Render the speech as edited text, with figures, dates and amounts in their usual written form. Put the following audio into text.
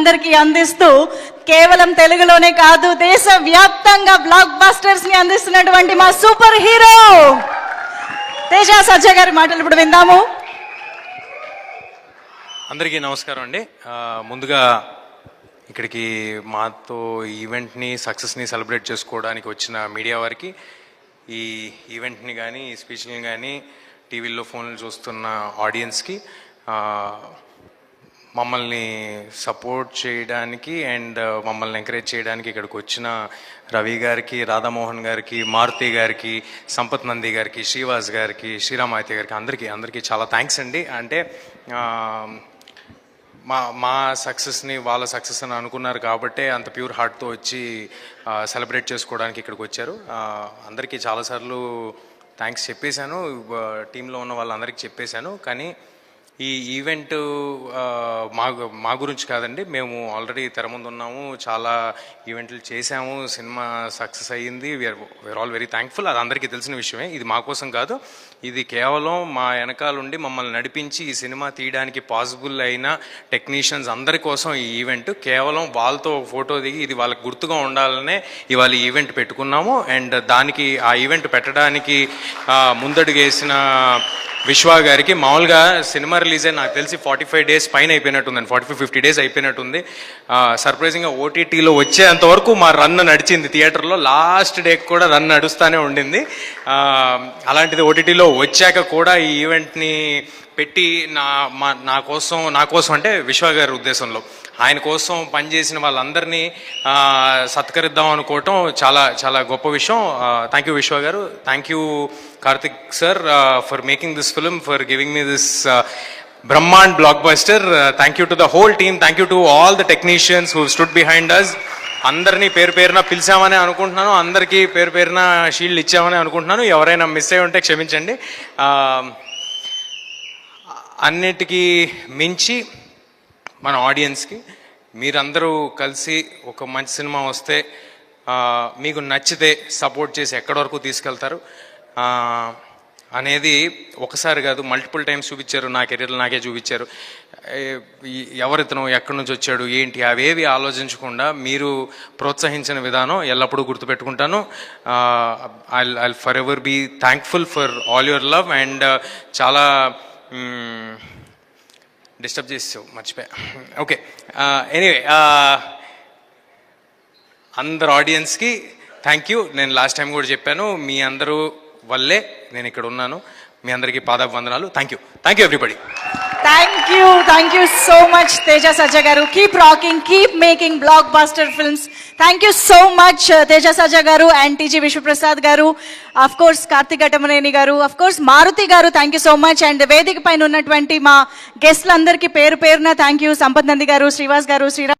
మనందరికీ అందిస్తూ కేవలం తెలుగులోనే కాదు దేశవ్యాప్తంగా బ్లాక్ బస్టర్స్ ని అందిస్తున్నటువంటి మా సూపర్ హీరో తేజ సజ్జ గారి మాటలు ఇప్పుడు విందాము. అందరికీ నమస్కారం అండి. ముందుగా ఇక్కడికి మాతో ఈవెంట్ని సక్సెస్ని సెలబ్రేట్ చేసుకోవడానికి వచ్చిన మీడియా వారికి, ఈ ఈవెంట్ని కానీ ఈ స్పీచ్ని కానీ టీవీల్లో ఫోన్లు చూస్తున్న ఆడియన్స్కి, మమ్మల్ని సపోర్ట్ చేయడానికి అండ్ మమ్మల్ని ఎంకరేజ్ చేయడానికి ఇక్కడికి వచ్చిన రవి గారికి, రాధామోహన్ గారికి, మారుతి గారికి, సంపత్ నంది గారికి, శ్రీవాస్ గారికి, శ్రీరామాయతి గారికి అందరికీ చాలా థ్యాంక్స్ అండి. అంటే మా సక్సెస్ని వాళ్ళ సక్సెస్ అని అనుకున్నారు కాబట్టే అంత ప్యూర్ హార్ట్తో వచ్చి సెలబ్రేట్ చేసుకోవడానికి ఇక్కడికి వచ్చారు. అందరికీ చాలాసార్లు థ్యాంక్స్ చెప్పేశాను, టీంలో ఉన్న వాళ్ళందరికీ చెప్పేశాను. కానీ ఈ ఈవెంట్ మా గురించి కాదండి, మేము ఆల్రెడీ తెర ముందు ఉన్నాము, చాలా ఈవెంట్లు చేశాము, సినిమా సక్సెస్ అయ్యింది. We are all very thankful. అది అందరికీ తెలిసిన విషయమే. ఇది మా కోసం కాదు, ఇది కేవలం మా వెనకాలండి మమ్మల్ని నడిపించి ఈ సినిమా తీయడానికి పాసిబుల్ అయిన టెక్నీషియన్స్ అందరి కోసం ఈ ఈవెంట్. కేవలం వాళ్ళతో ఫోటో దిగి ఇది వాళ్ళకి గుర్తుగా ఉండాలనే ఇవాళ ఈవెంట్ పెట్టుకున్నాము. అండ్ దానికి ఆ ఈవెంట్ పెట్టడానికి ముందడుగేసిన విశ్వ గారికి, మామూలుగా సినిమా రిలీజ్ అయ్యి నాకు తెలిసి 45 days పైన అయిపోయినట్టుందండి, 45-50 days అయిపోయినట్టుంది. సర్ప్రైజింగ్గా ఓటీటీలో వచ్చేంతవరకు మా రన్ నడిచింది. థియేటర్లో లాస్ట్ డే కూడా రన్ నడుస్తూనే ఉండింది. అలాంటిది ఓటీటీలో వచ్చాక కూడా ఈ ఈవెంట్ని పెట్టి నా కోసం అంటే విశ్వ గారి ఉద్దేశంలో ఆయన కోసం పనిచేసిన వాళ్ళందరినీ సత్కరిద్దాం అనుకోవటం చాలా చాలా గొప్ప విషయం. థ్యాంక్ యూ విశ్వ గారు, thank you Karthik sir for making this film, for giving me this బ్రహ్మాండ్ blockbuster. Thank you to the whole team, thank you to all the technicians who stood behind us. అందరినీ పేరు పేరున పిలిచామని అనుకుంటున్నాను, అందరికీ పేరు పేరున shield ఇచ్చామని అనుకుంటున్నాను. ఎవరైనా మిస్ అయి ఉంటే క్షమించండి. అన్నిటికీ మించి మన ఆడియన్స్కి మీరందరూ కలిసి ఒక మంచి సినిమా వస్తే మీకు నచ్చితే సపోర్ట్ చేసి ఎక్కడి వరకు తీసుకెళ్తారు అనేది ఒకసారి కాదు, మల్టిపుల్ టైమ్స్ చూపించారు. నా కెరీర్లో నాకే చూపించారు. ఎవరితను, ఎక్కడి నుంచి వచ్చాడు, ఏంటి, అవేవి ఆలోచించకుండా మీరు ప్రోత్సహించిన విధానం ఎల్లప్పుడూ గుర్తుపెట్టుకుంటాను. I forever be thankful for all your love. And చాలా డిస్టర్బ్ చేసావు, మర్చిపోయా. ఓకే, ఎనీవే అందరు ఆడియన్స్కి థ్యాంక్ యూ. నేను లాస్ట్ టైం కూడా చెప్పాను, మీ అందరూ వల్లే నేను ఇక్కడ ఉన్నాను. మీ అందరికీ పాదాభివందనాలు. Thank you everybody. Thank you so much Teja Sajja garu. Keep rocking, keep making blockbuster films. Thank you so much Teja Sajja garu and TG Vishwaprasad garu, of course Karthik Ghatamaneni garu, of course Maruti garu. Thank you so much. And వేదిక పైన ఉన్నటువంటి మా గెస్ట్లందరికీ పేరు పేరున thank you. Sampath Nandi గారు, శ్రీవాస్ గారు, శ్రీరామ్